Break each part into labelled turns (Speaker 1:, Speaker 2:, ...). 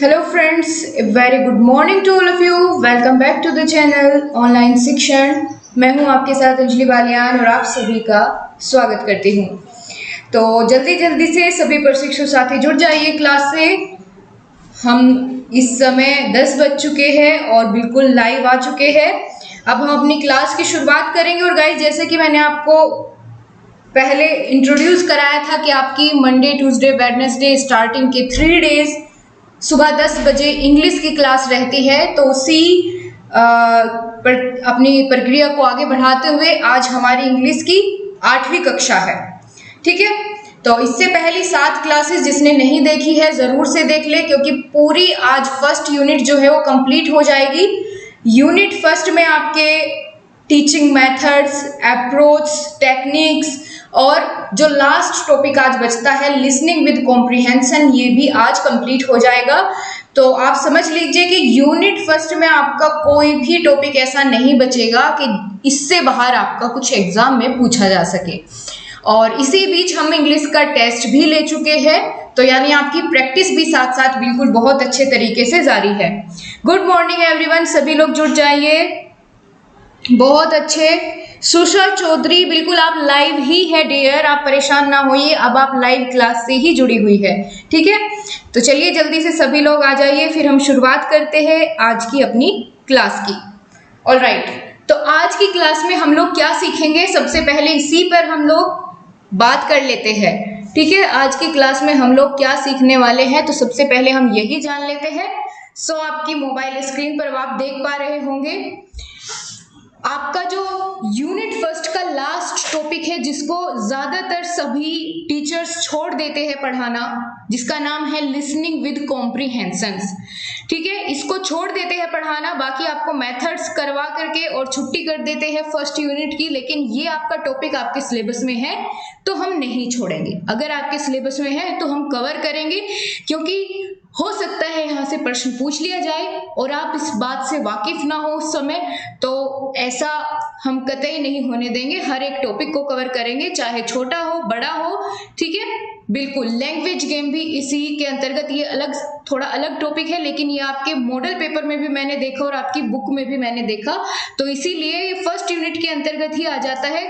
Speaker 1: Hello friends, very good morning to all of you. Welcome back to the channel online Shikshan. मैं हूं आपके साथ अंजलि बालियान और आप सभी का स्वागत करती हूं। तो जल्दी जल्दी से सभी प्रशिक्षु साथी जुड़ जाइए क्लास से। हम इस समय 10 बज चुके हैं और बिल्कुल लाइव आ चुके हैं। अब हम अपनी क्लास की शुरुआत करेंगे। और गाइस, जैसे कि मैंने आपको पहले इंट्रोड्यूस कराया था कि आपकी मंडे, ट्यूसडे, वेडनेसडे स्टार्टिंग के 3 डेज सुबह 10 बजे इंग्लिश की क्लास रहती है। तो उसी अपनी प्रक्रिया को आगे बढ़ाते हुए आज हमारी इंग्लिश की 8वीं कक्षा है। ठीक है, तो इससे पहली 7 क्लासेस जिसने नहीं देखी है जरूर से देख ले, क्योंकि पूरी आज फर्स्ट यूनिट जो है वो कंप्लीट हो जाएगी। यूनिट फर्स्ट में आपके टीचिंग मेथड्स, अप्रोच, टेक्निक्स और जो लास्ट टॉपिक आज बचता है लिसनिंग विद कॉम्प्रिहेंशन, ये भी आज कंप्लीट हो जाएगा। तो आप समझ लीजिए कि यूनिट फर्स्ट में आपका कोई भी टॉपिक ऐसा नहीं बचेगा कि इससे बाहर आपका कुछ एग्जाम में पूछा जा सके। और इसी बीच हम इंग्लिश का टेस्ट भी ले चुके हैं, तो यानी आपकी प्रैक्टिस भी साथ साथ बिल्कुल बहुत अच्छे तरीके से जारी है। गुड मॉर्निंग एवरीवन, सभी लोग जुड़ जाइए। बहुत अच्छे। सुशा चौधरी, बिल्कुल आप लाइव ही है डियर, आप परेशान ना होइए, अब आप लाइव क्लास से ही जुड़ी हुई है। ठीक है, तो चलिए जल्दी से सभी लोग आ जाइए, फिर हम शुरुआत करते हैं आज की अपनी क्लास की। ऑलराइट, तो आज की क्लास में हम लोग क्या सीखेंगे, सबसे पहले इसी पर हम लोग बात कर लेते हैं। ठीक है, आज की क्लास में हम लोग क्या सीखने वाले हैं, तो सबसे पहले हम यही जान लेते हैं। सो आपकी मोबाइल स्क्रीन पर आप देख पा रहे होंगे आपका जो यूनिट फर्स्ट का लास्ट टॉपिक है, जिसको ज्यादातर सभी टीचर्स छोड़ देते हैं पढ़ाना, जिसका नाम है लिसनिंग विद कॉम्प्रिहेंशंस। ठीक है, इसको छोड़ देते हैं पढ़ाना, बाकी आपको मेथड्स करवा करके और छुट्टी कर देते हैं फर्स्ट यूनिट की। लेकिन ये आपका टॉपिक आपके सिलेबस में है तो हम नहीं छोड़ेंगे। अगर आपके सिलेबस में है तो हम कवर करेंगे, क्योंकि हो सकता है यहाँ से प्रश्न पूछ लिया जाए और आप इस बात से वाकिफ ना हो उस समय, तो ऐसा हम कतई नहीं होने देंगे। हर एक टॉपिक को कवर करेंगे, चाहे छोटा हो बड़ा हो। ठीक है, बिल्कुल। लैंग्वेज गेम भी इसी के अंतर्गत, ये अलग, थोड़ा अलग टॉपिक है, लेकिन ये आपके मॉडल पेपर में भी मैंने देखा और आपकी बुक में भी मैंने देखा, तो इसीलिए ये फर्स्ट यूनिट के अंतर्गत ही आ जाता है।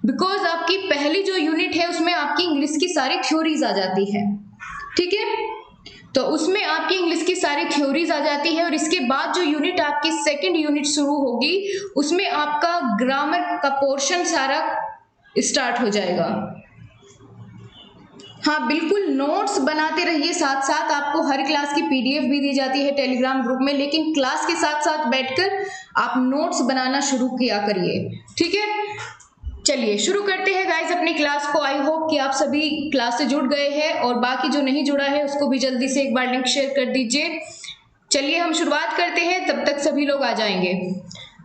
Speaker 1: बिकॉज आपकी पहली जो यूनिट है उसमें आपकी इंग्लिश की सारी थ्योरीज आ जाती है। ठीक है, तो उसमें आपकी इंग्लिश की सारी थ्योरीज आ जाती है, और इसके बाद जो यूनिट आपकी सेकंड यूनिट शुरू होगी उसमें आपका ग्रामर का पोर्शन सारा स्टार्ट हो जाएगा। हाँ बिल्कुल, नोट्स बनाते रहिए, साथ साथ आपको हर क्लास की पीडीएफ भी दी जाती है टेलीग्राम ग्रुप में, लेकिन क्लास के साथ साथ बैठकर आप नोट्स बनाना शुरू किया करिए। ठीक है, चलिए शुरू करते हैं गाइस अपनी क्लास को। आई होप कि आप सभी क्लास से जुड़ गए हैं, और बाकी जो नहीं जुड़ा है उसको भी जल्दी से एक बार लिंक शेयर कर दीजिए। चलिए हम शुरुआत करते हैं, तब तक सभी लोग आ जाएंगे।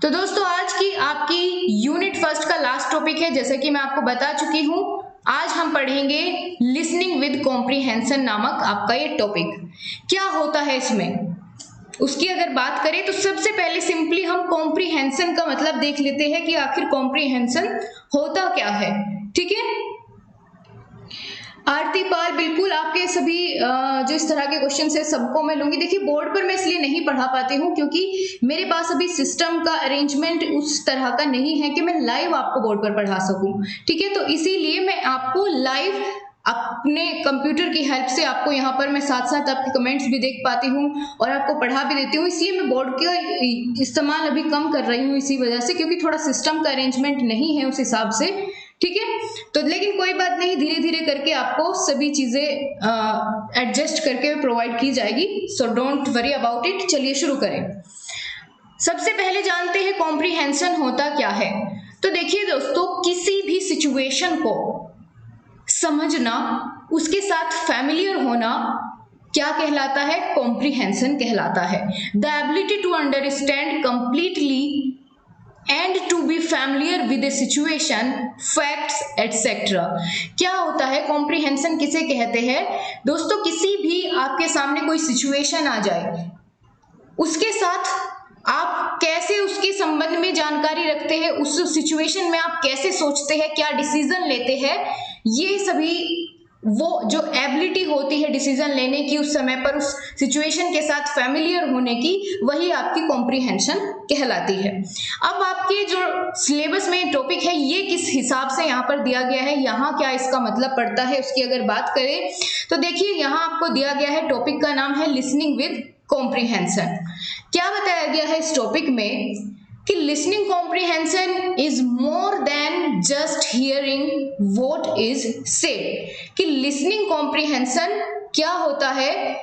Speaker 1: तो दोस्तों, आज की आपकी यूनिट फर्स्ट का लास्ट टॉपिक है, जैसे कि मैं आपको बता चुकी हूं। आज हम पढ़ेंगे लिसनिंग विद कॉम्प्रिहेंशन नामक आपका ये टॉपिक। क्या होता है इसमें, उसकी अगर बात करें तो सबसे पहले सिंपली हम कॉम्प्रिहेंशन का मतलब देख लेते हैं कि आखिर कॉम्प्रिहेंशन होता क्या है। ठीक है, आरती पाल, बिल्कुल आपके सभी जो इस तरह के क्वेश्चन है सबको मैं लूंगी। देखिए, बोर्ड पर मैं इसलिए नहीं पढ़ा पाती हूँ क्योंकि मेरे पास अभी सिस्टम का अरेंजमेंट उस तरह का नहीं है कि मैं लाइव आपको बोर्ड पर पढ़ा सकूं। ठीक है, तो इसीलिए मैं आपको लाइव अपने कंप्यूटर की हेल्प से आपको यहाँ पर मैं साथ साथ आपके कमेंट्स भी देख पाती हूँ और आपको पढ़ा भी देती हूँ। इसलिए मैं बोर्ड का इस्तेमाल अभी कम कर रही हूँ इसी वजह से, क्योंकि थोड़ा सिस्टम का अरेंजमेंट नहीं है उस हिसाब से। ठीक है, तो लेकिन कोई बात नहीं, धीरे धीरे करके आपको सभी चीजें एडजस्ट करके प्रोवाइड की जाएगी, so don't worry about it. चलिए शुरू करें। सबसे पहले जानते हैं कॉम्प्रिहेंशन होता क्या है। तो देखिए दोस्तों, किसी भी सिचुएशन को समझना, उसके साथ फैमिलियर होना क्या कहलाता है? कॉम्प्रिहेंशन कहलाता है। The ability to understand completely and to be familiar with a situation, facts etcetera. क्या होता है कॉम्प्रिहेंशन? किसे कहते हैं दोस्तों? किसी भी आपके सामने कोई सिचुएशन आ जाए, उसके साथ आप कैसे उसके संबंध में जानकारी रखते हैं, उस सिचुएशन में आप कैसे सोचते हैं, क्या डिसीजन लेते हैं, ये सभी वो जो एबिलिटी होती है डिसीजन लेने की, उस समय पर उस सिचुएशन के साथ फैमिलियर होने की, वही आपकी कॉम्प्रिहेंशन कहलाती है। अब आपके जो सिलेबस में टॉपिक है ये किस हिसाब से यहाँ पर दिया गया है, यहाँ क्या इसका मतलब पड़ता है, उसकी अगर बात करें तो देखिए यहाँ आपको दिया गया है, टॉपिक का नाम है लिसनिंग विद कॉम्प्रिहेंशन। क्या बताया गया है इस टॉपिक में कि listening comprehension is more than just hearing what is said. कि लिसनिंग कॉम्प्रिहेंशन क्या होता है?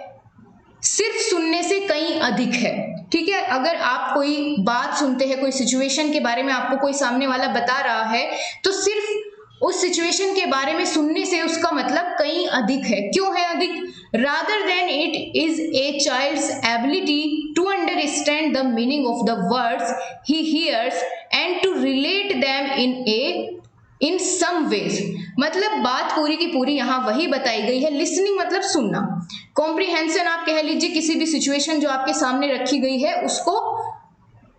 Speaker 1: सिर्फ सुनने से कहीं अधिक है। ठीक है, अगर आप कोई बात सुनते हैं, कोई सिचुएशन के बारे में आपको कोई सामने वाला बता रहा है, तो सिर्फ उस सिचुएशन के बारे में सुनने से उसका मतलब कहीं अधिक है। क्यों है अधिक? rather than it is a child's ability to understand the meaning of the words he hears and to relate them in some ways। मतलब बात पूरी की पूरी यहाँ वही बताई गई है। लिसनिंग मतलब सुनना, कॉम्प्रिहेंशन आप कह लीजिए किसी भी सिचुएशन जो आपके सामने रखी गई है उसको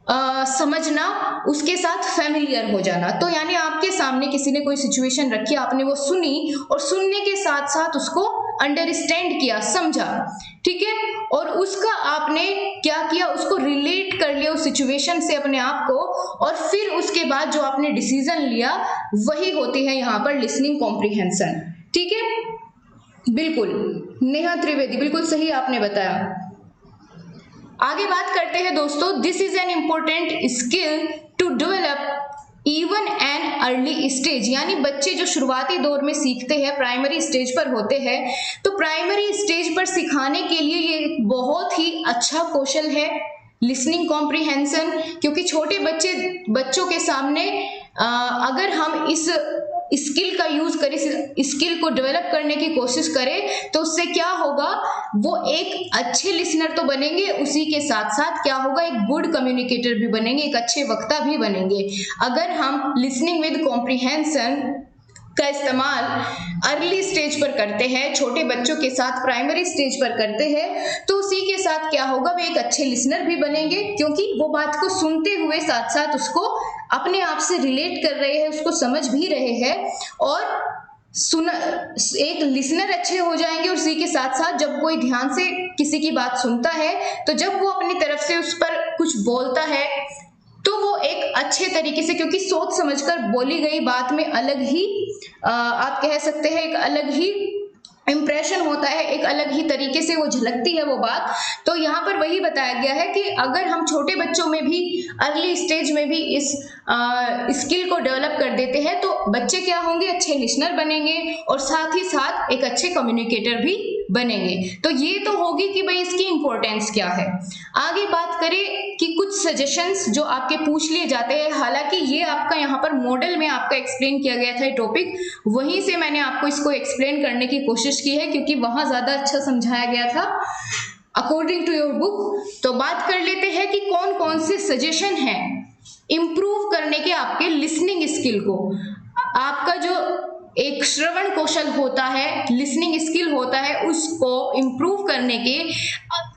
Speaker 1: समझना, उसके साथ फैमिलियर हो जाना। तो यानी आपके सामने किसी ने कोई सिचुएशन रखी, आपने वो सुनी और सुनने के साथ साथ उसको अंडरस्टैंड किया, समझा। ठीक है, और उसका आपने क्या किया, उसको रिलेट कर लिया उस सिचुएशन से अपने आप को, और फिर उसके बाद जो आपने डिसीजन लिया वही होती है यहाँ पर लिसनिंग कॉम्प्रिहेंशन। ठीक है, बिल्कुल नेहा त्रिवेदी, बिल्कुल सही आपने बताया। आगे बात करते हैं दोस्तों, this is an important skill to develop even an early stage. यानी बच्चे जो शुरुआती दौर में सीखते हैं, प्राइमरी स्टेज पर होते हैं, तो प्राइमरी स्टेज पर सिखाने के लिए ये बहुत ही अच्छा कौशल है लिसनिंग कॉम्प्रिहेंशन। क्योंकि छोटे बच्चों के सामने अगर हम इस स्किल का यूज करें, स्किल को डेवलप करने की कोशिश करें, तो उससे क्या होगा, वो एक अच्छे लिसनर तो बनेंगे, उसी के साथ साथ क्या होगा, एक गुड कम्युनिकेटर भी बनेंगे, एक अच्छे वक्ता भी बनेंगे। अगर हम लिसनिंग विद कॉम्प्रिहेंशन का इस्तेमाल अर्ली स्टेज पर करते हैं, छोटे बच्चों के साथ प्राइमरी स्टेज पर करते हैं, तो उसी के साथ क्या होगा, वे एक अच्छे लिसनर भी बनेंगे, क्योंकि वो बात को सुनते हुए साथ साथ उसको अपने आप से रिलेट कर रहे हैं, उसको समझ भी रहे हैं, और एक लिसनर अच्छे हो जाएंगे। और उसी के साथ साथ जब कोई ध्यान से किसी की बात सुनता है, तो जब वो अपनी तरफ से उस पर कुछ बोलता है, तो वो एक अच्छे तरीके से, क्योंकि सोच समझकर बोली गई बात में अलग ही आप कह सकते हैं एक अलग ही इंप्रेशन होता है, एक अलग ही तरीके से वो झलकती है वो बात। तो यहाँ पर वही बताया गया है कि अगर हम छोटे बच्चों में भी अर्ली स्टेज में भी इस स्किल को डेवलप कर देते हैं, तो बच्चे क्या होंगे, अच्छे लिसनर बनेंगे, और साथ ही साथ एक अच्छे कम्युनिकेटर भी बनेंगे। तो ये तो होगी कि भाई इसकी इंपॉर्टेंस क्या है। आगे बात करें कि कुछ सजेशंस जो आपके पूछ लिए जाते हैं, हालांकि ये आपका यहाँ पर मॉडल में आपका एक्सप्लेन किया गया था टॉपिक, वहीं से मैंने आपको इसको एक्सप्लेन करने की कोशिश की है, क्योंकि वहां ज्यादा अच्छा समझाया गया था अकॉर्डिंग टू योर बुक। तो बात कर लेते हैं कि कौन कौन से सजेशन हैं इंप्रूव करने के आपके लिसनिंग स्किल को। आपका जो एक श्रवण कौशल होता है, लिसनिंग स्किल होता है, उसको इंप्रूव करने के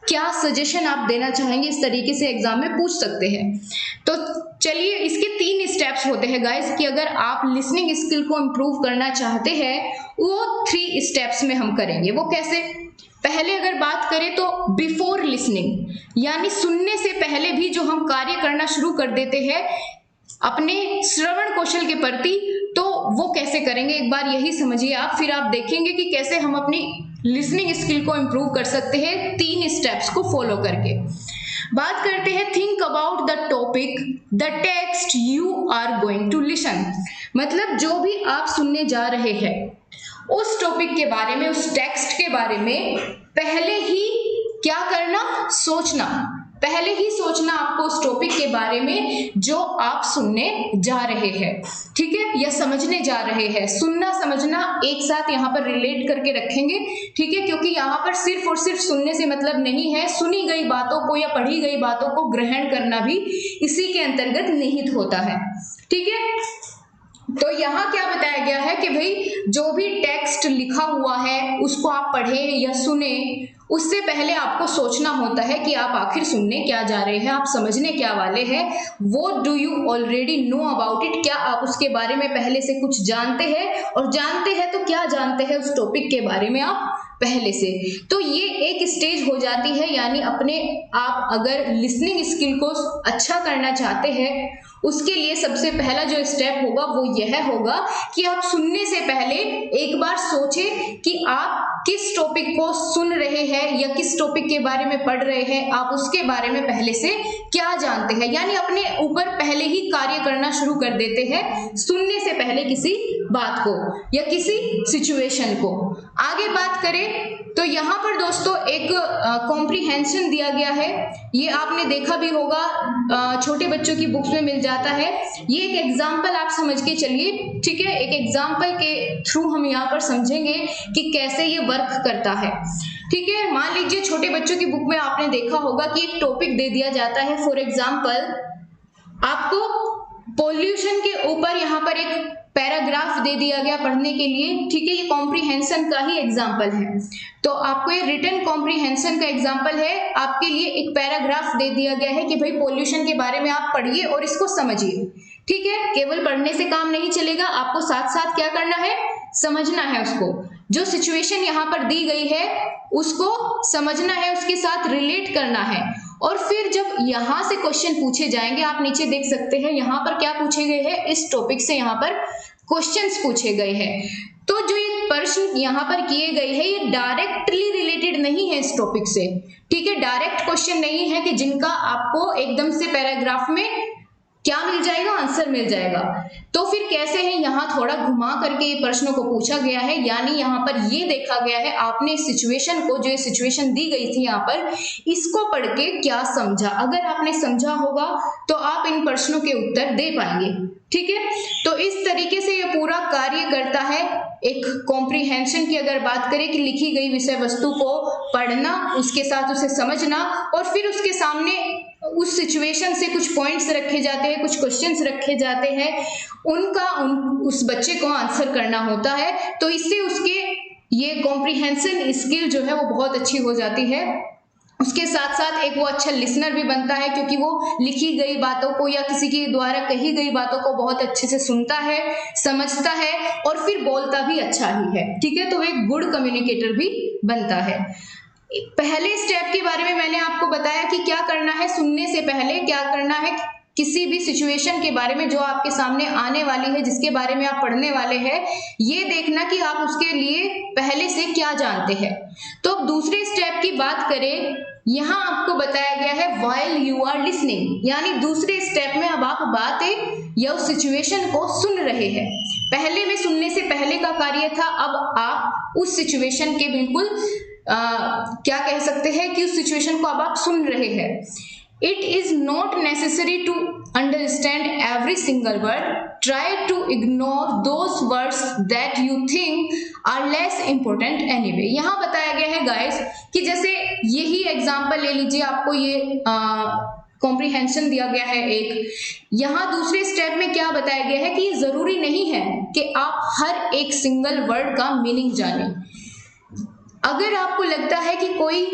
Speaker 1: क्या सजेशन आप देना चाहेंगे, इस तरीके से एग्जाम में पूछ सकते हैं। तो चलिए, इसके 3 स्टेप्स होते हैं गाइस, कि अगर आप लिसनिंग स्किल को इंप्रूव करना चाहते हैं, वो 3 स्टेप्स में हम करेंगे। वो कैसे? पहले अगर बात करें तो बिफोर लिसनिंग, यानी सुनने से पहले भी जो हम कार्य करना शुरू कर देते हैं अपने श्रवण कौशल के प्रति, तो वो कैसे करेंगे, एक बार यही समझिए आप, फिर आप देखेंगे कि कैसे हम अपनी लिसनिंग स्किल को इंप्रूव कर सकते हैं 3 स्टेप्स को फॉलो करके। बात करते हैं, think about the topic the text you are going to listen. मतलब जो भी आप सुनने जा रहे हैं उस टॉपिक के बारे में, उस टेक्स्ट के बारे में पहले ही क्या करना, सोचना। पहले ही सोचना आपको उस टॉपिक के बारे में जो आप सुनने जा रहे हैं, ठीक है, या समझने जा रहे हैं। सुनना समझना एक साथ यहाँ पर रिलेट करके रखेंगे, ठीक है, क्योंकि यहाँ पर सिर्फ और सिर्फ सुनने से मतलब नहीं है, सुनी गई बातों को या पढ़ी गई बातों को ग्रहण करना भी इसी के अंतर्गत निहित होता है, ठीक है। तो यहाँ क्या बताया गया है कि भाई जो भी टेक्स्ट लिखा हुआ है उसको आप पढ़ें या सुने, उससे पहले आपको सोचना होता है कि आप आखिर सुनने क्या जा रहे हैं, आप समझने क्या वाले हैं। What do you already know about it, क्या आप उसके बारे में पहले से कुछ जानते हैं, और जानते हैं तो क्या जानते हैं उस टॉपिक के बारे में आप पहले से। तो ये एक स्टेज हो जाती है, यानी अपने आप अगर लिसनिंग स्किल को अच्छा करना चाहते हैं उसके लिए सबसे पहला जो स्टेप होगा वो यह होगा कि आप सुनने से पहले एक बार सोचें कि आप किस टॉपिक को सुन रहे हैं या किस टॉपिक के बारे में पढ़ रहे हैं, आप उसके बारे में पहले से क्या जानते हैं, यानी अपने ऊपर पहले ही कार्य करना शुरू कर देते हैं सुनने से पहले किसी बात को या किसी सिचुएशन को। आगे बात करें तो यहाँ पर दोस्तों एक कॉम्प्रिहेंशन दिया गया है, ये आपने देखा भी होगा, छोटे बच्चों की बुक्स में मिल जाता है। ये एक एग्जाम्पल आप समझ के चलिए, ठीक है, एक एग्जाम्पल के थ्रू हम यहाँ पर समझेंगे कि कैसे ये वर्क करता है, ठीक है। मान लीजिए छोटे बच्चों की बुक में आपने देखा होगा कि एक टॉपिक दे दिया जाता है, फॉर एग्जाम्पल आपको पोल्यूशन के ऊपर यहाँ पर एक पैराग्राफ दे दिया गया पढ़ने के लिए, ठीक है, ये कॉम्प्रिहेंशन का ही एग्जाम्पल है। तो आपको ये रिटन कॉम्प्रिहेंशन का एग्जाम्पल है, आपके लिए एक पैराग्राफ दे दिया गया है कि भाई पोल्यूशन के बारे में आप पढ़िए और इसको समझिए, ठीक है। केवल पढ़ने से काम नहीं चलेगा, आपको साथ साथ क्या करना है, समझना है उसको। जो सिचुएशन यहाँ पर दी गई है उसको समझना है, उसके साथ रिलेट करना है, और फिर जब यहाँ से क्वेश्चन पूछे जाएंगे, आप नीचे देख सकते हैं यहाँ पर क्या पूछे गए हैं, इस टॉपिक से यहाँ पर क्वेश्चंस पूछे गए हैं। तो जो ये प्रश्न यहाँ पर किए गए हैं ये डायरेक्टली रिलेटेड नहीं है इस टॉपिक से, ठीक है, डायरेक्ट क्वेश्चन नहीं है कि जिनका आपको एकदम से पैराग्राफ में क्या मिल जाएगा, आंसर मिल जाएगा। तो फिर कैसे है, यहाँ थोड़ा घुमा करके ये प्रश्नों को पूछा गया है, यानी यहाँ पर ये देखा गया है आपने सिचुएशन को, जो सिचुएशन दी गई थी यहाँ पर, इसको पढ़ के क्या समझा। अगर आपने समझा होगा तो आप इन प्रश्नों के उत्तर दे पाएंगे, ठीक है। तो इस तरीके से ये पूरा कार्य करता है। एक कॉम्प्रिहेंशन की अगर बात करें कि लिखी गई विषय वस्तु को पढ़ना, उसके साथ उसे समझना, और फिर उसके सामने उस सिचुएशन से कुछ पॉइंट्स रखे जाते हैं, कुछ क्वेश्चंस रखे जाते हैं, उस बच्चे को आंसर करना होता है। तो इससे उसके ये कॉम्प्रिहेंशन स्किल जो है वो बहुत अच्छी हो जाती है। उसके साथ साथ एक वो अच्छा लिसनर भी बनता है, क्योंकि वो लिखी गई बातों को या किसी के द्वारा कही गई बातों को बहुत अच्छे से सुनता है, समझता है और फिर बोलता भी अच्छा ही है, ठीक है। तो वो एक गुड कम्युनिकेटर भी बनता है। पहले स्टेप के बारे में मैंने आपको बताया कि क्या करना है, सुनने से पहले क्या करना है, किसी भी सिचुएशन के बारे में जो आपके सामने आने वाली है, जिसके बारे में आप पढ़ने वाले हैं, ये देखना कि आप उसके लिए पहले से क्या जानते हैं। तो अब दूसरे स्टेप की बात करें, यहाँ आपको बताया गया है व्हाइल यू आर लिसनिंग, यानी दूसरे स्टेप में अब आप बातें या उस सिचुएशन को सुन रहे हैं। पहले में सुनने से पहले का कार्य था, अब आप उस सिचुएशन के बिल्कुल क्या कह सकते हैं कि उस सिचुएशन को अब आप सुन रहे हैं। It is not necessary to understand every single word. Try to ignore those words that you think are less important anyway. यहाँ बताया गया है गाइस कि जैसे यही एग्जाम्पल ले लीजिए, आपको ये कॉम्प्रिहेंशन दिया गया है एक, यहाँ दूसरे स्टेप में क्या बताया गया है कि ये जरूरी नहीं है कि आप हर एक सिंगल वर्ड का मीनिंग जानें। अगर आपको लगता है कि कोई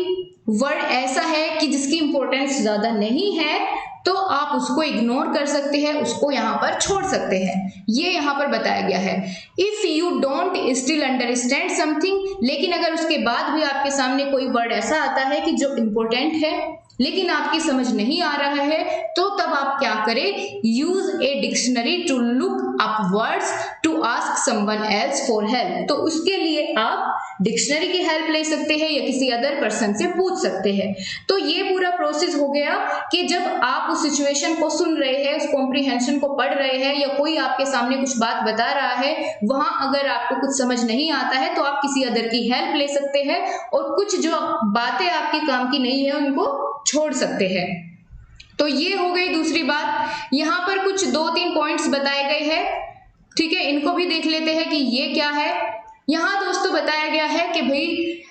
Speaker 1: वर्ड ऐसा है कि जिसकी इंपॉर्टेंस ज्यादा नहीं है तो आप उसको इग्नोर कर सकते हैं, उसको यहाँ पर छोड़ सकते हैं, ये यहाँ पर बताया गया है। If you don't still understand something, लेकिन अगर उसके बाद भी आपके सामने कोई वर्ड ऐसा आता है कि जो इंपॉर्टेंट है लेकिन आपकी समझ नहीं आ रहा है, तो तब आप क्या करें, use a dictionary to look up words to ask someone else for help. तो उसके लिए आप डिक्शनरी की हेल्प ले सकते हैं या किसी अदर पर्सन से पूछ सकते हैं। तो ये पूरा प्रोसेस हो गया कि जब आप उस सिचुएशन को सुन रहे हैं, उस कॉम्प्रिहेंशन को पढ़ रहे हैं, या कोई आपके सामने कुछ बात बता रहा है, वहां अगर आपको कुछ समझ नहीं आता है तो आप किसी अदर की हेल्प ले सकते हैं और कुछ जो बातें आपके काम की नहीं है उनको छोड़ सकते हैं। तो ये हो गई दूसरी बात। यहाँ पर कुछ 2-3 पॉइंट्स बताए गए हैं, ठीक है, इनको भी देख लेते हैं कि ये क्या है। यहाँ दोस्तों बताया गया है कि भाई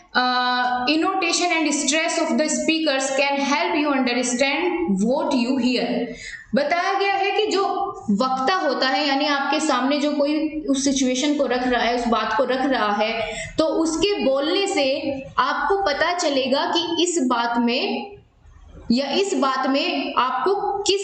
Speaker 1: intonation and stress of the speakers can help you understand what you hear. बताया गया है कि जो वक्ता होता है, यानी आपके सामने जो कोई उस सिचुएशन को रख रहा है, उस बात को रख रहा है, तो उसके बोलने से आपको पता चलेगा कि इस बात में या इस बात में आपको किस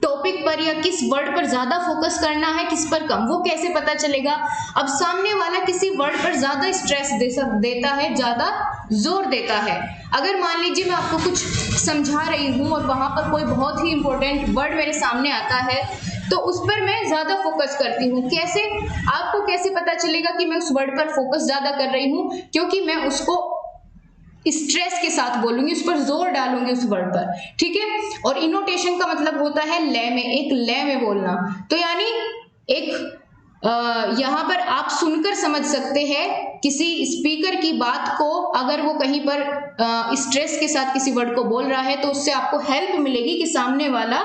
Speaker 1: टॉपिक पर या किस वर्ड पर ज्यादा फोकस करना है, किस पर कम, वो कैसे पता चलेगा। अब सामने वाला किसी वर्ड पर ज्यादा स्ट्रेस देता है, ज्यादा जोर देता है। अगर मान लीजिए मैं आपको कुछ समझा रही हूं और वहां पर कोई बहुत ही इंपॉर्टेंट वर्ड मेरे सामने आता है, तो उस पर मैं ज्यादा फोकस करती हूँ। कैसे, आपको कैसे पता चलेगा कि मैं उस वर्ड पर फोकस ज्यादा कर रही हूँ? क्योंकि मैं उसको स्ट्रेस के साथ बोलूंगी, उस पर जोर डालूंगी उस वर्ड पर, ठीक है। और इनोटेशन का मतलब होता है लय में, एक लय में बोलना। तो यानी एक यहाँ पर आप सुनकर समझ सकते हैं किसी स्पीकर की बात को, अगर वो कहीं पर स्ट्रेस के साथ किसी वर्ड को बोल रहा है, तो उससे आपको हेल्प मिलेगी कि सामने वाला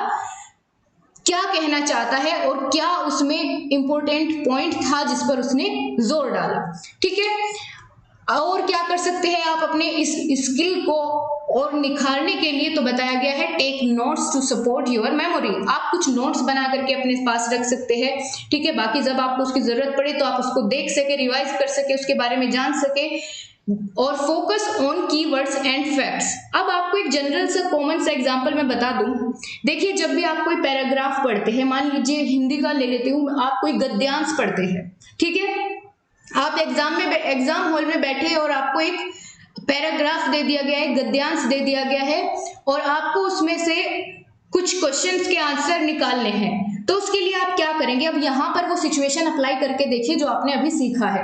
Speaker 1: क्या कहना चाहता है और क्या उसमें इंपॉर्टेंट पॉइंट था जिस पर उसने जोर डाला, ठीक है। और क्या कर सकते हैं आप अपने इस स्किल को और निखारने के लिए? तो बताया गया है take notes to support your memory. आप कुछ नोट्स बना करके अपने पास रख सकते हैं, ठीक है। बाकी जब आपको उसकी जरूरत पड़े तो आप उसको देख सके, रिवाइज कर सके, उसके बारे में जान सके। और focus on keywords and facts. अब आपको एक जनरल सा कॉमन सा एग्जांपल मैं बता दूं। देखिए, जब भी आप कोई पैराग्राफ पढ़ते हैं, मान लीजिए हिंदी का ले लेते हूं, आप कोई गद्यांश पढ़ते हैं, ठीक है। आप एग्जाम हॉल में बैठे और आपको एक पैराग्राफ दे दिया गया है, गद्यांश दे दिया गया है, और आपको उसमें से कुछ क्वेश्चंस के आंसर निकालने हैं। तो उसके लिए आप क्या करेंगे? अब यहाँ पर वो सिचुएशन अप्लाई करके देखिए जो आपने अभी सीखा है।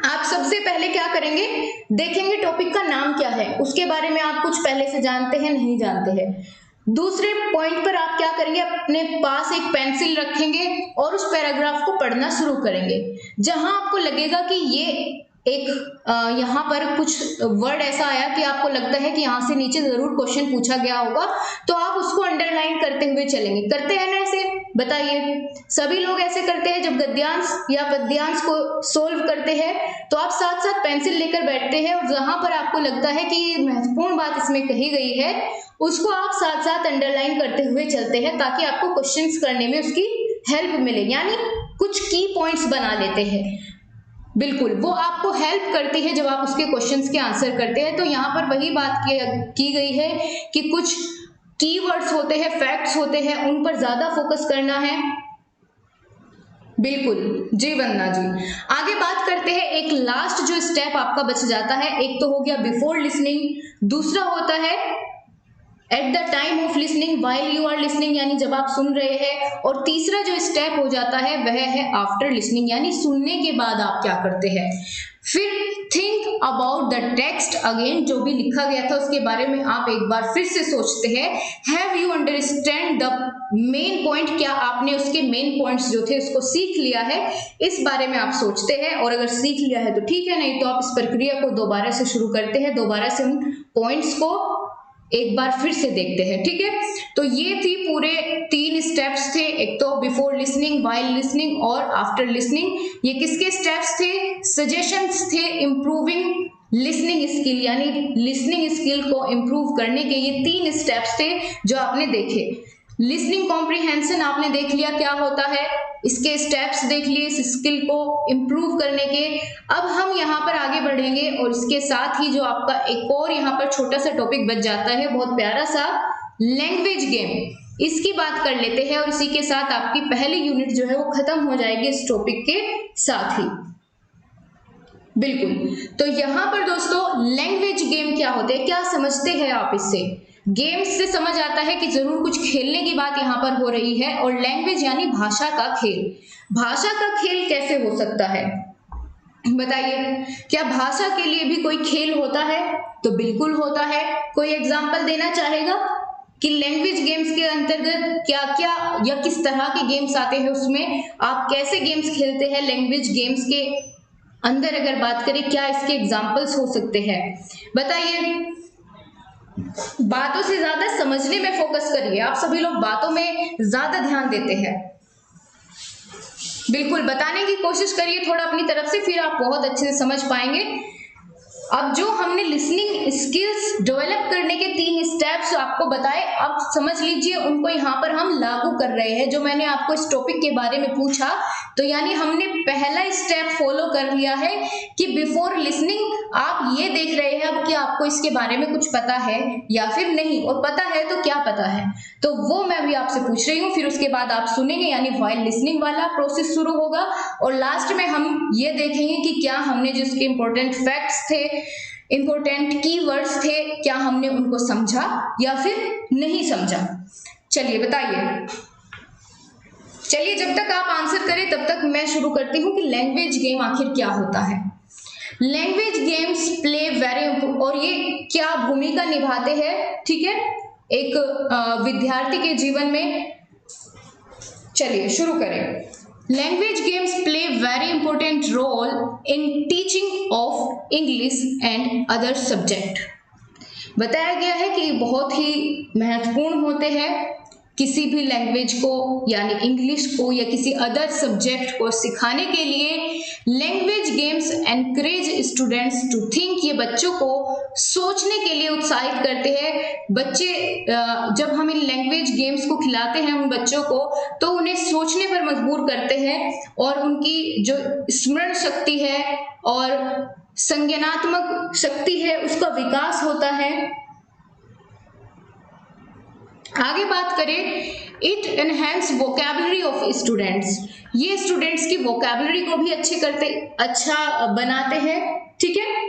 Speaker 1: आप सबसे पहले क्या करेंगे? देखेंगे टॉपिक का नाम क्या है, उसके बारे में आप कुछ पहले से जानते हैं, नहीं जानते हैं। दूसरे पॉइंट पर आप क्या करेंगे? अपने पास एक पेंसिल रखेंगे और उस पैराग्राफ को पढ़ना शुरू करेंगे। जहां आपको लगेगा कि ये एक यहाँ पर कुछ वर्ड ऐसा आया कि आपको लगता है कि यहाँ से नीचे जरूर क्वेश्चन पूछा गया होगा, तो आप उसको अंडरलाइन करते हुए चलेंगे। करते हैं ना ऐसे? बताइए, सभी लोग ऐसे करते हैं। जब गद्यांश या पद्यांश को सोल्व करते हैं तो आप साथ साथ पेंसिल लेकर बैठते हैं, और जहां पर आपको लगता है कि महत्वपूर्ण बात इसमें कही गई है, उसको आप साथ साथ अंडरलाइन करते हुए चलते हैं, ताकि आपको क्वेश्चंस करने में उसकी हेल्प मिले। यानी कुछ की पॉइंट्स बना लेते हैं। बिल्कुल, वो आपको हेल्प करती है जब आप उसके क्वेश्चंस के आंसर करते हैं। तो यहाँ पर वही बात की गई है कि कुछ कीवर्ड्स होते हैं, फैक्ट्स होते हैं, उन पर ज्यादा फोकस करना है। बिल्कुल जी वंदना जी। आगे बात करते हैं, एक लास्ट जो स्टेप आपका बच जाता है, एक तो हो गया बिफोर लिसनिंग, दूसरा होता है at the time of listening, while you are listening, यानी जब आप सुन रहे हैं, और तीसरा जो स्टेप हो जाता है वह है आफ्टर लिसनिंग, यानी सुनने के बाद आप क्या करते हैं। फिर think about the text again, जो भी लिखा गया था उसके बारे में आप एक बार फिर से सोचते हैं। Have you understand the main point, क्या आपने उसके मेन पॉइंट्स जो थे उसको सीख लिया है, इस बारे में आप सोचते हैं। और अगर सीख लिया है तो ठीक है, नहीं तो आप इस प्रक्रिया को दोबारा से शुरू करते हैं, दोबारा से उन पॉइंट्स को एक बार फिर से देखते हैं, ठीक है। तो ये थी पूरे 3 स्टेप्स थे, एक तो बिफोर लिसनिंग, व्हाइल लिसनिंग और आफ्टर लिसनिंग। ये किसके स्टेप्स थे? सजेशंस थे इंप्रूविंग लिसनिंग स्किल, यानी लिसनिंग स्किल को इंप्रूव करने के ये 3 स्टेप्स थे जो आपने देखे। लिसनिंग कॉम्प्रिहेंशन आपने देख लिया क्या होता है, इसके स्टेप्स देख लिए इस स्किल को इंप्रूव करने के। अब हम यहाँ पर आगे बढ़ेंगे और इसके साथ ही जो आपका एक और यहाँ पर छोटा सा टॉपिक बच जाता है, बहुत प्यारा सा, लैंग्वेज गेम, इसकी बात कर लेते हैं। और इसी के साथ आपकी पहली यूनिट जो है वो खत्म हो जाएगी इस टॉपिक के साथ ही। बिल्कुल, तो यहाँ पर दोस्तों लैंग्वेज गेम क्या होते हैं, क्या समझते हैं आप इससे? गेम्स से समझ आता है कि जरूर कुछ खेलने की बात यहाँ पर हो रही है, और लैंग्वेज यानी भाषा का खेल। भाषा का खेल कैसे हो सकता है बताइए? क्या भाषा के लिए भी कोई खेल होता है? तो बिल्कुल होता है। कोई एग्जाम्पल देना चाहेगा कि लैंग्वेज गेम्स के अंतर्गत क्या क्या या किस तरह के गेम्स आते हैं, उसमें आप कैसे गेम्स खेलते हैं? लैंग्वेज गेम्स के अंदर अगर बात करें, क्या इसके एग्जाम्पल्स हो सकते हैं? बताइए। बातों से ज्यादा समझने में फोकस करिए। आप सभी लोग बातों में ज्यादा ध्यान देते हैं। बिल्कुल बताने की कोशिश करिए थोड़ा अपनी तरफ से, फिर आप बहुत अच्छे से समझ पाएंगे। अब जो हमने लिसनिंग स्किल्स डेवलप करने के 3 स्टेप्स आपको बताए, अब समझ लीजिए उनको यहाँ पर हम लागू कर रहे हैं। जो मैंने आपको इस टॉपिक के बारे में पूछा, तो यानी हमने पहला स्टेप फॉलो कर लिया है कि बिफोर लिसनिंग आप ये देख रहे हैं अब कि आपको इसके बारे में कुछ पता है या फिर नहीं, और पता है तो क्या पता है, तो वो मैं भी आपसे पूछ रही हूँ। फिर उसके बाद आप सुनेंगे, यानी व्हाइल लिसनिंग वाला प्रोसेस शुरू होगा, और लास्ट में हम ये देखेंगे कि क्या हमने जो इसके इंपॉर्टेंट फैक्ट्स थे, इंपॉर्टेंट कीवर्ड्स थे, क्या हमने उनको समझा या फिर नहीं समझा। चलिए बताइए। चलिए जब तक आप आंसर करें तब तक मैं शुरू करती हूँ कि लैंग्वेज गेम आखिर क्या होता है। लैंग्वेज गेम्स प्ले वेरी, और ये क्या भूमिका निभाते हैं, ठीक है, एक विद्यार्थी के जीवन में। चलिए शुरू करें। Language games play very important role in teaching of English and other subject. बताया गया है कि बहुत ही महत्वपूर्ण होते हैं किसी भी लैंग्वेज को, यानी इंग्लिश को या किसी अदर सब्जेक्ट को सिखाने के लिए। Language games encourage students to think, ये बच्चों को सोचने के लिए उत्साहित करते हैं। बच्चे जब हम इन लैंग्वेज गेम्स को खिलाते हैं उन बच्चों को, तो उन्हें सोचने पर मजबूर करते हैं, और उनकी जो स्मरण शक्ति है और संज्ञानात्मक शक्ति है उसका विकास होता है। आगे बात करें, it enhance vocabulary of students, ये स्टूडेंट्स की वोकैबुलरी को भी अच्छा बनाते हैं, ठीक है।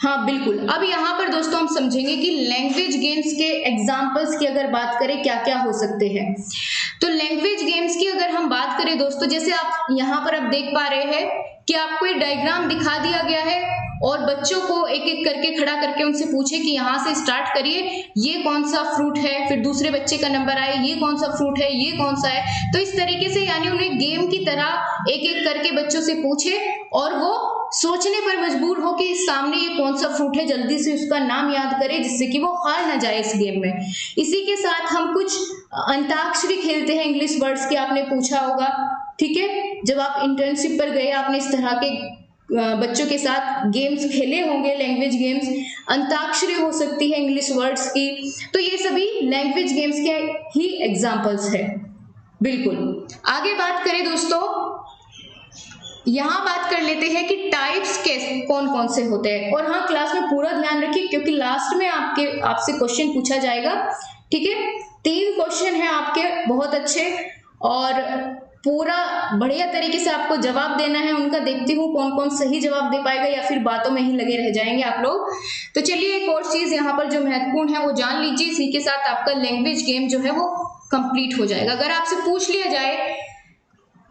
Speaker 1: हाँ बिल्कुल। अब यहाँ पर दोस्तों हम समझेंगे कि लैंग्वेज गेम्स के एग्जाम्पल्स की अगर बात करें क्या क्या हो सकते हैं। तो लैंग्वेज गेम्स की अगर हम बात करें दोस्तों, जैसे आप यहाँ पर आप देख पा रहे हैं कि आपको एक डायग्राम दिखा दिया गया है, और बच्चों को एक एक करके खड़ा करके उनसे पूछे कि यहाँ से स्टार्ट करिए, ये कौन सा फ्रूट है, फिर दूसरे बच्चे का नंबर आए, ये कौन सा फ्रूट है, ये कौन सा है। तो इस तरीके से यानी उन्हें गेम की तरह एक एक करके बच्चों से पूछे, और वो सोचने पर मजबूर हो कि सामने ये कौन सा फ्रूट है, जल्दी से उसका नाम याद करे, जिससे कि वो हार ना जाए इस गेम में। इसी के साथ हम कुछ अंताक्षरी खेलते हैं इंग्लिश वर्ड्स के, आपने पूछा होगा, ठीक है। जब आप इंटर्नशिप पर गए आपने इस तरह के बच्चों के साथ गेम्स खेले होंगे, लैंग्वेज गेम्स। अंताक्षरी हो सकती है इंग्लिश वर्ड्स की, तो ये सभी लैंग्वेज गेम्स के ही एग्जाम्पल्स है। बिल्कुल। आगे बात करें दोस्तों, यहाँ बात कर लेते हैं कि टाइप्स कैसे कौन कौन से होते हैं। और हाँ, क्लास में पूरा ध्यान रखिए क्योंकि लास्ट में आपसे क्वेश्चन पूछा जाएगा, ठीक है। 3 क्वेश्चन है आपके बहुत अच्छे, और पूरा बढ़िया तरीके से आपको जवाब देना है उनका। देखती हूँ कौन कौन सही जवाब दे पाएगा या फिर बातों में ही लगे रह जाएंगे आप लोग। तो चलिए एक और चीज यहाँ पर जो महत्वपूर्ण है वो जान लीजिए, इसी के साथ आपका लैंग्वेज गेम जो है वो कंप्लीट हो जाएगा। अगर आपसे पूछ लिया जाए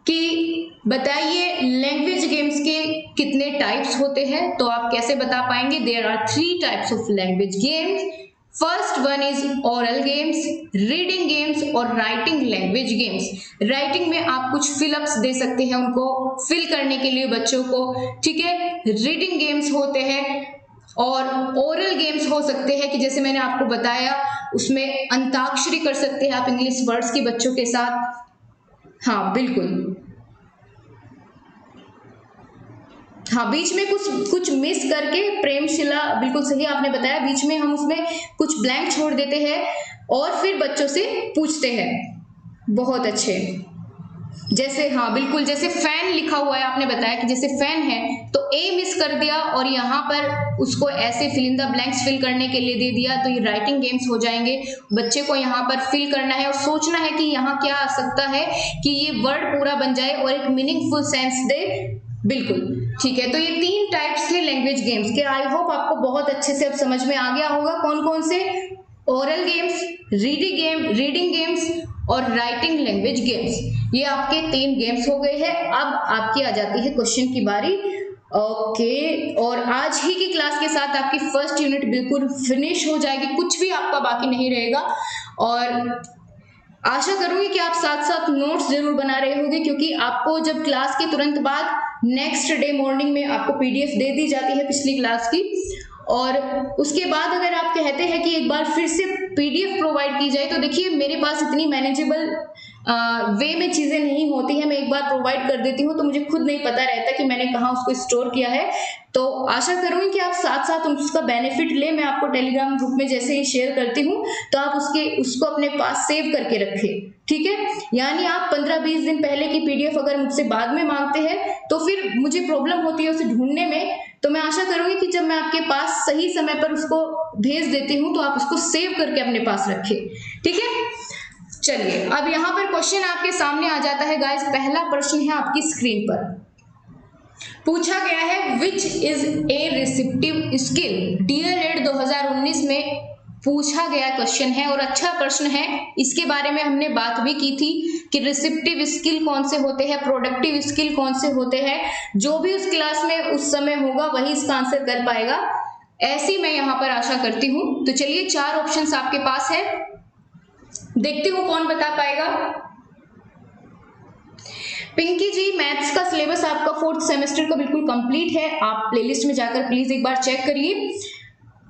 Speaker 1: कि बताइए लैंग्वेज गेम्स के कितने टाइप्स होते हैं, तो आप कैसे बता पाएंगे। There are 3 types of language games. First one is oral games, reading games और राइटिंग लैंग्वेज गेम्स। राइटिंग में आप कुछ फिलअप्स दे सकते हैं उनको फिल करने के लिए बच्चों को, ठीक है। रीडिंग गेम्स होते हैं, और ओरल गेम्स हो सकते हैं कि जैसे मैंने आपको बताया उसमें अंताक्षरी कर सकते हैं आप इंग्लिश वर्ड्स के बच्चों के साथ। हाँ बिल्कुल। हाँ, बीच में कुछ मिस करके प्रेमशिला, बिल्कुल सही आपने बताया, बीच में हम उसमें कुछ ब्लैंक छोड़ देते हैं और फिर बच्चों से पूछते हैं। बहुत अच्छे। जैसे हाँ बिल्कुल, जैसे फैन लिखा हुआ है, आपने बताया कि जैसे फैन है तो ए मिस कर दिया और यहाँ पर उसको ऐसे fill in the blanks fill करने के लिए दे दिया, तो ये राइटिंग गेम्स हो जाएंगे। बच्चे को यहाँ पर फिल करना है और सोचना है कि यहाँ क्या आ सकता है कि ये वर्ड पूरा बन जाए और एक मीनिंगफुल सेंस दे। बिल्कुल ठीक है। तो ये 3 टाइप्स थे लैंग्वेज गेम्स के। आई होप आपको बहुत अच्छे से अब समझ में आ गया होगा कौन कौन से। ओरल गेम्स, रीडिंग गेम्स और राइटिंग लैंग्वेज गेम्स, ये आपके 3 गेम्स हो गए हैं। अब आपकी आ जाती है क्वेश्चन की बारी। ओके, और आज ही की क्लास के साथ आपकी फर्स्ट यूनिट बिल्कुल फिनिश हो जाएगी, कुछ भी आपका बाकी नहीं रहेगा। और आशा करूंगी कि आप साथ साथ नोट्स जरूर बना रहे होंगे, क्योंकि आपको जब क्लास के तुरंत बाद नेक्स्ट डे मॉर्निंग में आपको पीडीएफ दे दी जाती है पिछली क्लास की, और उसके बाद अगर आप कहते हैं कि एक बार फिर से पीडीएफ प्रोवाइड की जाए, तो देखिए मेरे पास इतनी मैनेजेबल वे में चीजें नहीं होती है। मैं एक बार प्रोवाइड कर देती हूँ तो मुझे खुद नहीं पता रहता कि मैंने कहाँ उसको स्टोर किया है। तो आशा करूंगी कि आप साथ साथ उसका बेनिफिट ले। मैं आपको टेलीग्राम ग्रुप में जैसे ही शेयर करती हूँ तो आप उसको अपने पास सेव करके रखें, ठीक है। यानी आप 15-20 दिन पहले की पीडीएफ अगर मुझसे बाद में मांगते हैं तो फिर मुझे प्रॉब्लम होती है उसे ढूंढने में। तो मैं आशा करूंगी कि जब मैं आपके पास सही समय पर उसको भेज देती हूँ तो आप उसको सेव करके अपने पास रखें, ठीक है। चलिए अब यहाँ पर क्वेश्चन आपके सामने आ जाता है गाइस। पहला प्रश्न है आपकी स्क्रीन पर, पूछा गया है which is a receptive skill. DElEd 2019 में पूछा गया क्वेश्चन है और अच्छा प्रश्न है। इसके बारे में हमने बात भी की थी कि रिसेप्टिव स्किल कौन से होते हैं, प्रोडक्टिव स्किल कौन से होते हैं। जो भी उस क्लास में उस समय होगा वही इसका आंसर कर पाएगा, ऐसी मैं यहाँ पर आशा करती हूँ। तो चलिए 4 ऑप्शंस आपके पास है, देखती हूँ कौन बता पाएगा। पिंकी जी, मैथ्स का सिलेबस आपका 4th सेमेस्टर का बिल्कुल कंप्लीट है। आप प्लेलिस्ट में जाकर प्लीज एक बार चेक करिए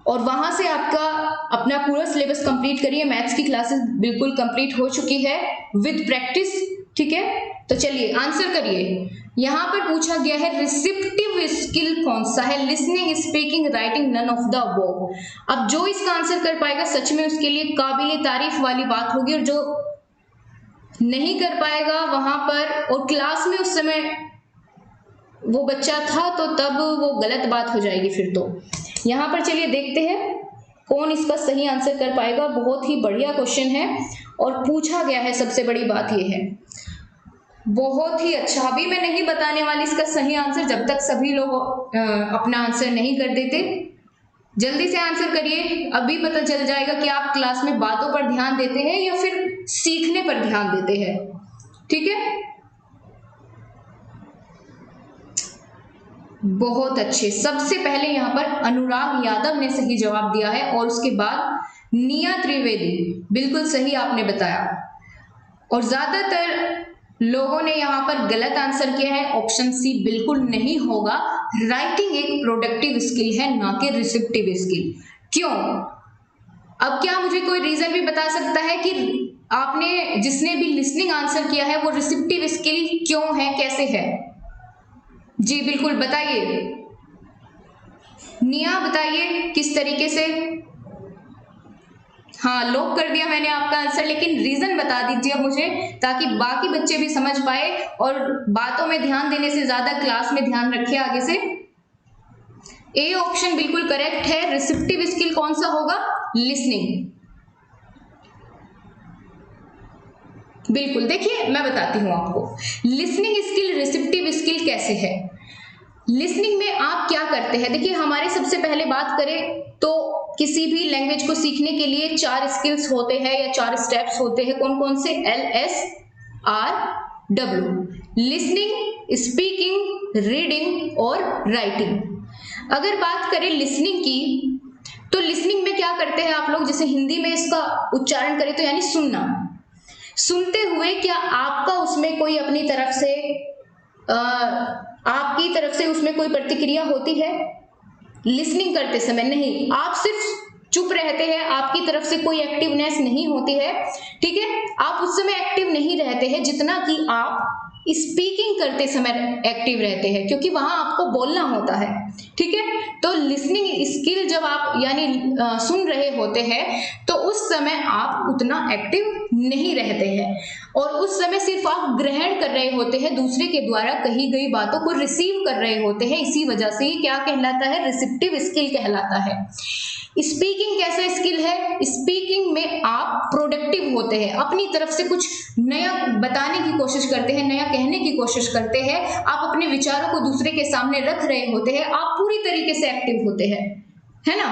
Speaker 1: और वहां से आपका अपना पूरा सिलेबस कंप्लीट करिए। मैथ्स की क्लासेस बिल्कुल कंप्लीट हो चुकी है विद प्रैक्टिस, ठीक है। तो चलिए आंसर करिए। यहाँ पर पूछा गया है रिसेप्टिव स्किल कौन सा है, listening, speaking, writing, none of the above. अब जो इसका आंसर कर पाएगा सच में उसके लिए काबिले तारीफ वाली बात होगी, और जो नहीं कर पाएगा वहां पर और क्लास में उस समय वो बच्चा था तो तब वो गलत बात हो जाएगी फिर तो। यहाँ पर चलिए देखते हैं कौन इसका सही आंसर कर पाएगा। बहुत ही बढ़िया क्वेश्चन है और पूछा गया है, सबसे बड़ी बात ये है। बहुत ही अच्छा। अभी मैं नहीं बताने वाली इसका सही आंसर जब तक सभी लोग अपना आंसर नहीं कर देते। जल्दी से आंसर करिए, अभी पता चल जाएगा कि आप क्लास में बातों पर ध्यान देते हैं या फिर सीखने पर ध्यान देते हैं, ठीक है। बहुत अच्छे। सबसे पहले यहाँ पर अनुराग यादव ने सही जवाब दिया है और उसके बाद निया त्रिवेदी, बिल्कुल सही आपने बताया। और ज्यादातर लोगों ने यहाँ पर गलत आंसर किया है, ऑप्शन सी बिल्कुल नहीं होगा। राइटिंग एक प्रोडक्टिव स्किल है, ना कि रिसेप्टिव स्किल। क्यों? अब क्या मुझे कोई रीजन भी बता सकता है कि आपने जिसने भी लिसनिंग आंसर किया है वो रिसेप्टिव स्किल क्यों है, कैसे है? जी बिल्कुल बताइए, निया बताइए किस तरीके से। हाँ, लॉक कर दिया मैंने आपका आंसर, लेकिन रीजन बता दीजिए मुझे ताकि बाकी बच्चे भी समझ पाए और बातों में ध्यान देने से ज्यादा क्लास में ध्यान रखे आगे से। ए ऑप्शन बिल्कुल करेक्ट है। रिसेप्टिव स्किल कौन सा होगा? लिसनिंग। बिल्कुल, देखिए मैं बताती हूं आपको लिसनिंग स्किल रिसेप्टिव स्किल कैसे है। लिसनिंग में आप क्या करते हैं, देखिए हमारे सबसे पहले बात करें तो किसी भी लैंग्वेज को सीखने के लिए 4 स्किल्स होते हैं या 4 स्टेप्स होते हैं। कौन कौन से? LSRW, लिसनिंग, स्पीकिंग, रीडिंग और राइटिंग। अगर बात करें लिसनिंग की तो लिसनिंग में क्या करते हैं आप लोग, जैसे हिंदी में इसका उच्चारण करें तो यानी सुनना। सुनते हुए क्या आपका उसमें कोई अपनी तरफ से आपकी तरफ से उसमें कोई प्रतिक्रिया होती है? लिसनिंग करते समय नहीं, आप सिर्फ चुप रहते हैं, आपकी तरफ से कोई एक्टिवनेस नहीं होती है, ठीक है। आप उस समय एक्टिव नहीं रहते हैं जितना कि आप स्पीकिंग करते समय एक्टिव रहते हैं, क्योंकि वहां आपको बोलना होता है, ठीक है। तो लिसनिंग स्किल जब आप यानी सुन रहे होते हैं तो उस समय आप उतना एक्टिव नहीं रहते हैं और उस समय सिर्फ आप ग्रहण कर रहे होते हैं, दूसरे के द्वारा कही गई बातों को रिसीव कर रहे होते हैं। इसी वजह से ये क्या कहलाता है? रिसेप्टिव स्किल कहलाता है। स्पीकिंग कैसा स्किल है? स्पीकिंग में आप प्रोडक्टिव होते हैं, अपनी तरफ से कुछ नया बताने की कोशिश करते हैं, नया कहने की कोशिश करते हैं, आप अपने विचारों को दूसरे के सामने रख रहे होते हैं, आप पूरी तरीके से एक्टिव होते हैं, है ना।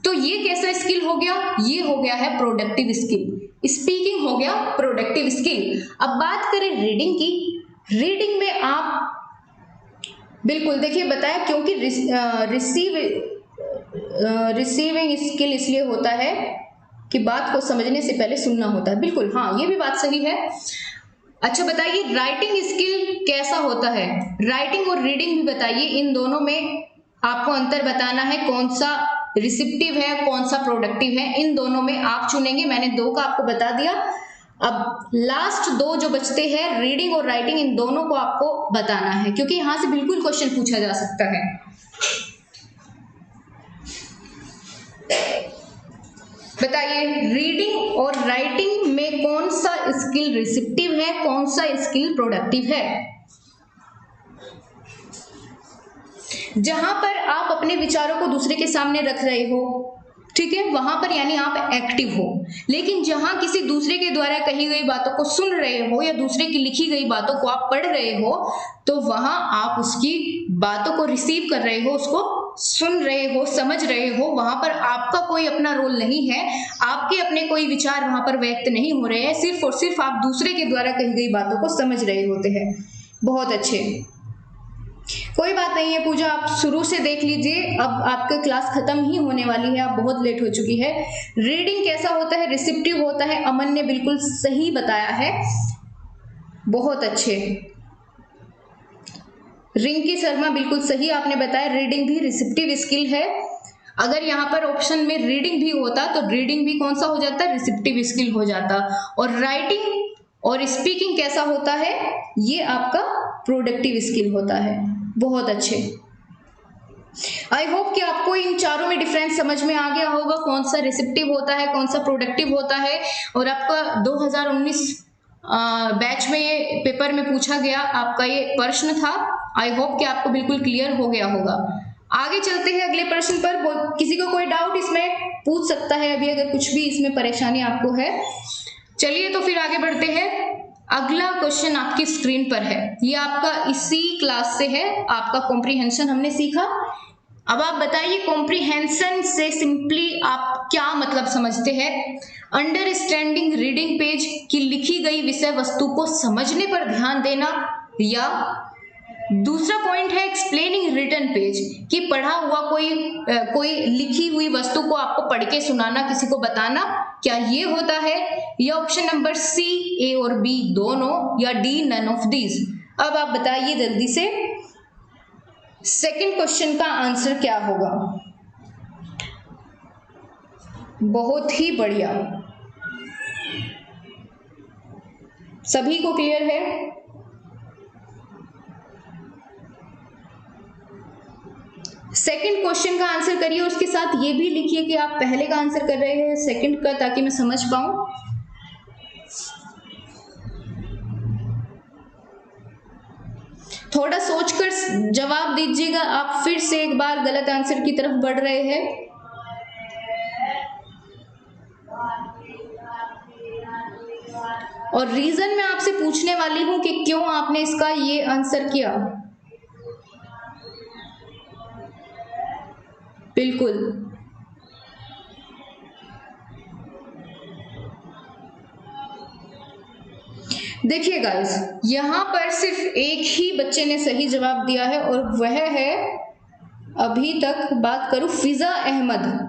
Speaker 1: तो ये कैसा स्किल हो गया? ये हो गया है प्रोडक्टिव स्किल। स्पीकिंग हो गया प्रोडक्टिव स्किल। अब बात करें रीडिंग की। रीडिंग में आप बिल्कुल देखिए बताया, क्योंकि रिसीविंग स्किल इसलिए होता है कि बात को समझने से पहले सुनना होता है। बिल्कुल, हाँ ये भी बात सही है। अच्छा बताइए राइटिंग स्किल कैसा होता है? राइटिंग और रीडिंग भी बताइए, इन दोनों में आपको अंतर बताना है, कौन सा रिसिप्टिव है, कौन सा प्रोडक्टिव है, इन दोनों में आप चुनेंगे। मैंने दो का आपको बता दिया। अब लास्ट दो जो बचते हैं, रीडिंग और राइटिंग, इन दोनों को आपको बताना है, क्योंकि यहां से बिल्कुल क्वेश्चन पूछा जा सकता है। बताइए, रीडिंग और राइटिंग में कौन सा स्किल रिसिप्टिव है, कौन सा स्किल प्रोडक्टिव है? जहां पर आप अपने विचारों को दूसरे के सामने रख रहे हो, ठीक है, वहां पर यानी आप एक्टिव हो। लेकिन जहां किसी दूसरे के द्वारा कही गई बातों को सुन रहे हो या दूसरे की लिखी गई बातों को आप पढ़ रहे हो, तो वहां आप उसकी बातों को रिसीव कर रहे हो, उसको सुन रहे हो, समझ रहे हो। वहां पर आपका कोई अपना रोल नहीं है, आपके अपने कोई विचार वहां पर व्यक्त नहीं हो रहे हैं, सिर्फ और सिर्फ आप दूसरे के द्वारा कही गई बातों को समझ रहे होते हैं। बहुत अच्छे, कोई बात नहीं है पूजा, आप शुरू से देख लीजिए। अब आपकी क्लास खत्म ही होने वाली है, आप बहुत लेट हो चुकी है। रीडिंग कैसा होता है, रिसिप्टिव होता है। अमन ने बिल्कुल सही बताया है, बहुत अच्छे। रिंकी शर्मा बिल्कुल सही आपने बताया, रीडिंग भी रिसिप्टिव स्किल है। अगर यहाँ पर ऑप्शन में रीडिंग भी होता तो रीडिंग भी कौन सा हो जाता, रिसिप्टिव स्किल हो जाता। और राइटिंग और स्पीकिंग कैसा होता है, ये आपका प्रोडक्टिव स्किल होता है। बहुत अच्छे, आई होप कि आपको इन चारों में डिफरेंस समझ में आ गया होगा, कौन सा रिसिप्टिव होता है, कौन सा प्रोडक्टिव होता है। और आपका 2019 बैच में ये पेपर में पूछा गया आपका ये प्रश्न था। आई होप कि आपको बिल्कुल क्लियर हो गया होगा। आगे चलते हैं अगले प्रश्न पर। किसी को कोई डाउट इसमें पूछ सकता है अभी, अगर कुछ भी इसमें परेशानी आपको है। चलिए तो फिर आगे बढ़ते हैं। अगला क्वेश्चन आपकी स्क्रीन पर है, ये आपका इसी क्लास से है, आपका कॉम्प्रिहेंशन हमने सीखा। अब आप बताइए, कॉम्प्रिहेंशन से सिंपली आप क्या मतलब समझते हैं? अंडरस्टैंडिंग रीडिंग पेज की लिखी गई विषय वस्तु को समझने पर ध्यान देना, या दूसरा पॉइंट है एक्सप्लेनिंग रिटन पेज कि पढ़ा हुआ कोई लिखी हुई वस्तु को आपको पढ़ के सुनाना, किसी को बताना, क्या ये होता है? या ऑप्शन नंबर सी, ए और बी दोनों, या डी नन ऑफ दीज। अब आप बताइए जल्दी से, सेकंड क्वेश्चन का आंसर क्या होगा? बहुत ही बढ़िया, सभी को क्लियर है? सेकंड क्वेश्चन का आंसर करिए, उसके साथ ये भी लिखिए कि आप पहले का आंसर कर रहे हैं सेकंड का, ताकि मैं समझ पाऊं। थोड़ा सोचकर जवाब दीजिएगा, आप फिर से एक बार गलत आंसर की तरफ बढ़ रहे हैं। और रीजन मैं आपसे पूछने वाली हूं कि क्यों आपने इसका ये आंसर किया। बिल्कुल, देखिए गाइस, यहां पर सिर्फ एक ही बच्चे ने सही जवाब दिया है, और वह है, अभी तक बात करूं, फिजा अहमद।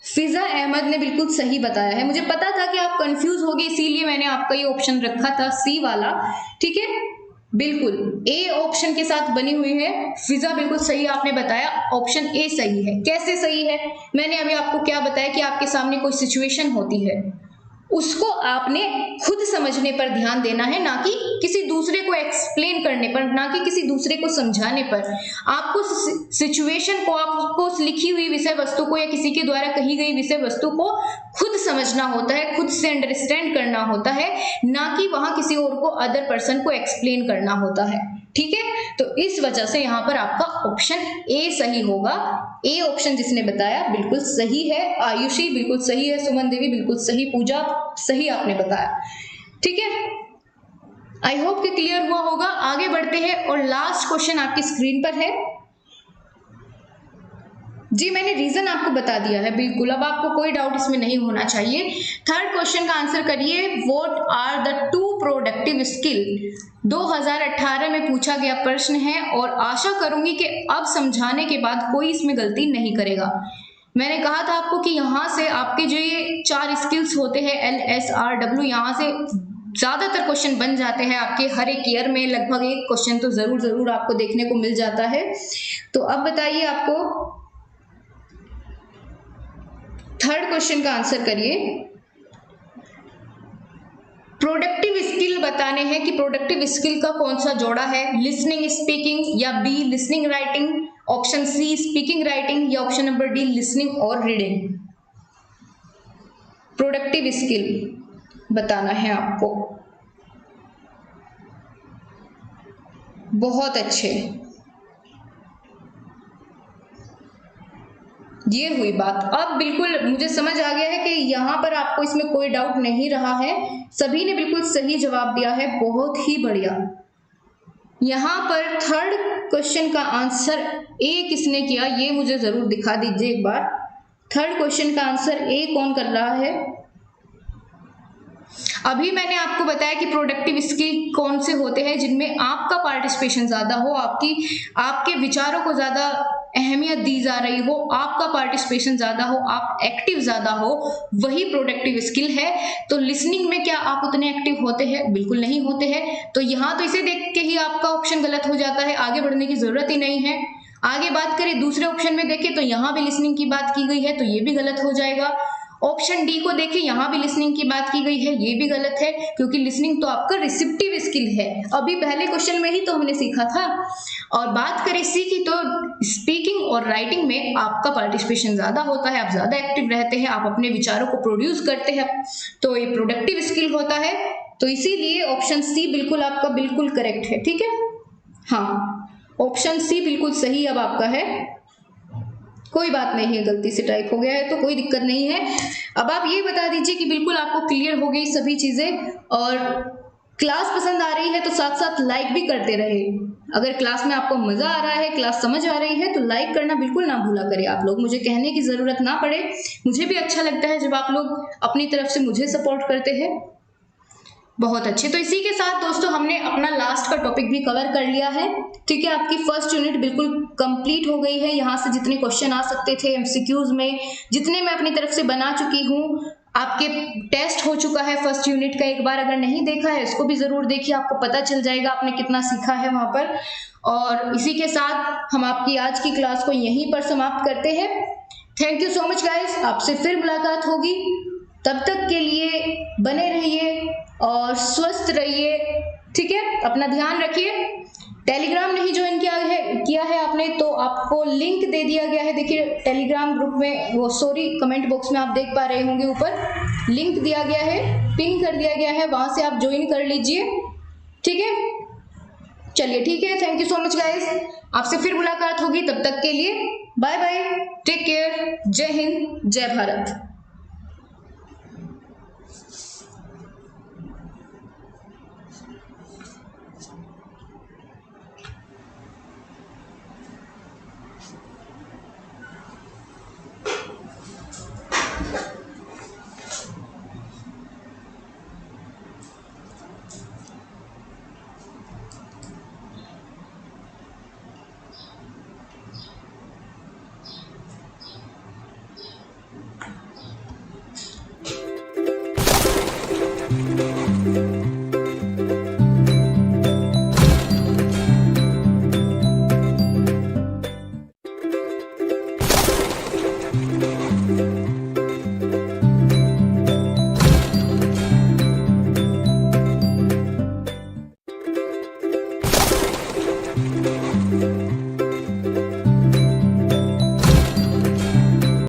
Speaker 1: फिजा अहमद ने बिल्कुल सही बताया है। मुझे पता था कि आप कंफ्यूज होगे, इसीलिए मैंने आपका ये ऑप्शन रखा था, सी वाला, ठीक है। बिल्कुल ए ऑप्शन के साथ बनी हुई है। फिजा बिल्कुल सही आपने बताया, ऑप्शन ए सही है। कैसे सही है? मैंने अभी आपको क्या बताया कि आपके सामने कोई सिचुएशन होती है, उसको आपने खुद समझने पर ध्यान देना है, ना कि किसी दूसरे को एक्सप्लेन करने पर, ना कि किसी दूसरे को समझाने पर। आपको सिचुएशन को, आपको उस लिखी हुई विषय वस्तु को या किसी के द्वारा कही गई विषय वस्तु को खुद समझना होता है, खुद से अंडरस्टैंड करना होता है, ना कि वहां किसी और को, अदर पर्सन को एक्सप्लेन करना होता है, ठीक है। तो इस वजह से यहां पर आपका ऑप्शन ए सही होगा। ए ऑप्शन जिसने बताया बिल्कुल सही है। आयुषी बिल्कुल सही है, सुमन देवी बिल्कुल सही, पूजा सही आपने बताया, ठीक है। आई होप कि क्लियर हुआ होगा। आगे बढ़ते हैं, और लास्ट क्वेश्चन आपकी स्क्रीन पर है जी। मैंने रीजन आपको बता दिया है, बिल्कुल, अब आपको कोई डाउट इसमें नहीं होना चाहिए। थर्ड क्वेश्चन का आंसर करिए, what are the two productive skill. 2018 में पूछा गया प्रश्न है, और आशा करूंगी कि अब समझाने के बाद कोई इसमें गलती नहीं करेगा। मैंने कहा था आपको कि यहाँ से आपके जो ये 4 स्किल्स होते हैं, LSRW, यहाँ से ज्यादातर क्वेश्चन बन जाते हैं आपके हर एक ईयर में। लगभग एक क्वेश्चन तो जरूर आपको देखने को मिल जाता है। तो अब बताइए आपको, थर्ड क्वेश्चन का आंसर करिए। प्रोडक्टिव स्किल बताने हैं कि प्रोडक्टिव स्किल का कौन सा जोड़ा है, लिसनिंग स्पीकिंग या B listening writing, option C speaking writing या ऑप्शन नंबर डी लिसनिंग और रीडिंग। प्रोडक्टिव स्किल बताना है आपको। बहुत अच्छे, ये हुई बात। अब बिल्कुल मुझे समझ आ गया है कि यहाँ पर आपको इसमें कोई डाउट नहीं रहा है, सभी ने बिल्कुल सही जवाब दिया है, बहुत ही बढ़िया। यहाँ पर थर्ड क्वेश्चन का आंसर ए किसने किया ये मुझे जरूर दिखा दीजिए एक बार। थर्ड क्वेश्चन का आंसर ए कौन कर रहा है? अभी मैंने आपको बताया कि प्रोडक्टिव स्किल कौन से होते हैं जिनमें आपका पार्टिसिपेशन ज्यादा हो, आपके विचारों को ज्यादा अहमियत दी जा रही हो, आपका पार्टिसिपेशन ज्यादा हो, आप एक्टिव ज्यादा हो, वही प्रोडक्टिव स्किल है। तो लिसनिंग में क्या आप उतने एक्टिव होते हैं? बिल्कुल नहीं होते हैं। तो यहाँ तो इसे देख के ही आपका ऑप्शन गलत हो जाता है, आगे बढ़ने की जरूरत ही नहीं है। आगे बात करें दूसरे ऑप्शन में देखें तो यहाँ भी लिसनिंग की बात की गई है, तो ये भी गलत हो जाएगा। ऑप्शन डी को देखें, यहाँ भी लिसनिंग की बात की गई है, ये भी गलत है, क्योंकि लिसनिंग तो आपका रिसेप्टिव स्किल है, अभी पहले क्वेश्चन में ही तो हमने सीखा था। और बात करें सी की, तो स्पीकिंग और राइटिंग में आपका पार्टिसिपेशन ज्यादा होता है, आप ज्यादा एक्टिव रहते हैं, आप अपने विचारों को प्रोड्यूस करते हैं, तो ये प्रोडक्टिव स्किल होता है। तो इसीलिए ऑप्शन सी बिल्कुल आपका बिल्कुल करेक्ट है, ठीक है। हाँ, ऑप्शन सी बिल्कुल सही अब आपका है, कोई बात नहीं है, गलती से टाइप हो गया है तो कोई दिक्कत नहीं है। अब आप ये बता दीजिए कि बिल्कुल आपको क्लियर हो गई सभी चीजें, और क्लास पसंद आ रही है तो साथ साथ लाइक भी करते रहे। अगर क्लास में आपको मजा आ रहा है, क्लास समझ आ रही है, तो लाइक करना बिल्कुल ना भूला करें आप लोग, मुझे कहने की जरूरत ना पड़े, मुझे भी अच्छा लगता है जब आप लोग अपनी तरफ से मुझे सपोर्ट करते हैं। बहुत अच्छे। तो इसी के साथ दोस्तों हमने अपना लास्ट का टॉपिक भी कवर कर लिया है, ठीक है। आपकी फर्स्ट यूनिट बिल्कुल कंप्लीट हो गई है। यहाँ से जितने क्वेश्चन आ सकते थे एमसीक्यूज में, जितने मैं अपनी तरफ से बना चुकी हूँ, आपके टेस्ट हो चुका है फर्स्ट यूनिट का। एक बार अगर नहीं देखा है इसको भी जरूर देखिए, आपको पता चल जाएगा आपने कितना सीखा है वहां पर। और इसी के साथ हम आपकी आज की क्लास को यहीं पर समाप्त करते हैं। Thank you so much guys, आपसे फिर मुलाकात होगी, तब तक के लिए बने रहिए और स्वस्थ रहिए, ठीक है। अपना ध्यान रखिए। टेलीग्राम नहीं ज्वाइन किया है आपने तो आपको लिंक दे दिया गया है, देखिए टेलीग्राम ग्रुप में, वो सॉरी कमेंट बॉक्स में आप देख पा रहे होंगे ऊपर लिंक दिया गया है, पिन कर दिया गया है, वहां से आप ज्वाइन कर लीजिए, ठीक है। चलिए ठीक है, thank you so much guys, आपसे फिर मुलाकात होगी, तब तक के लिए बाय बाय, टेक केयर, जय हिंद, जय भारत।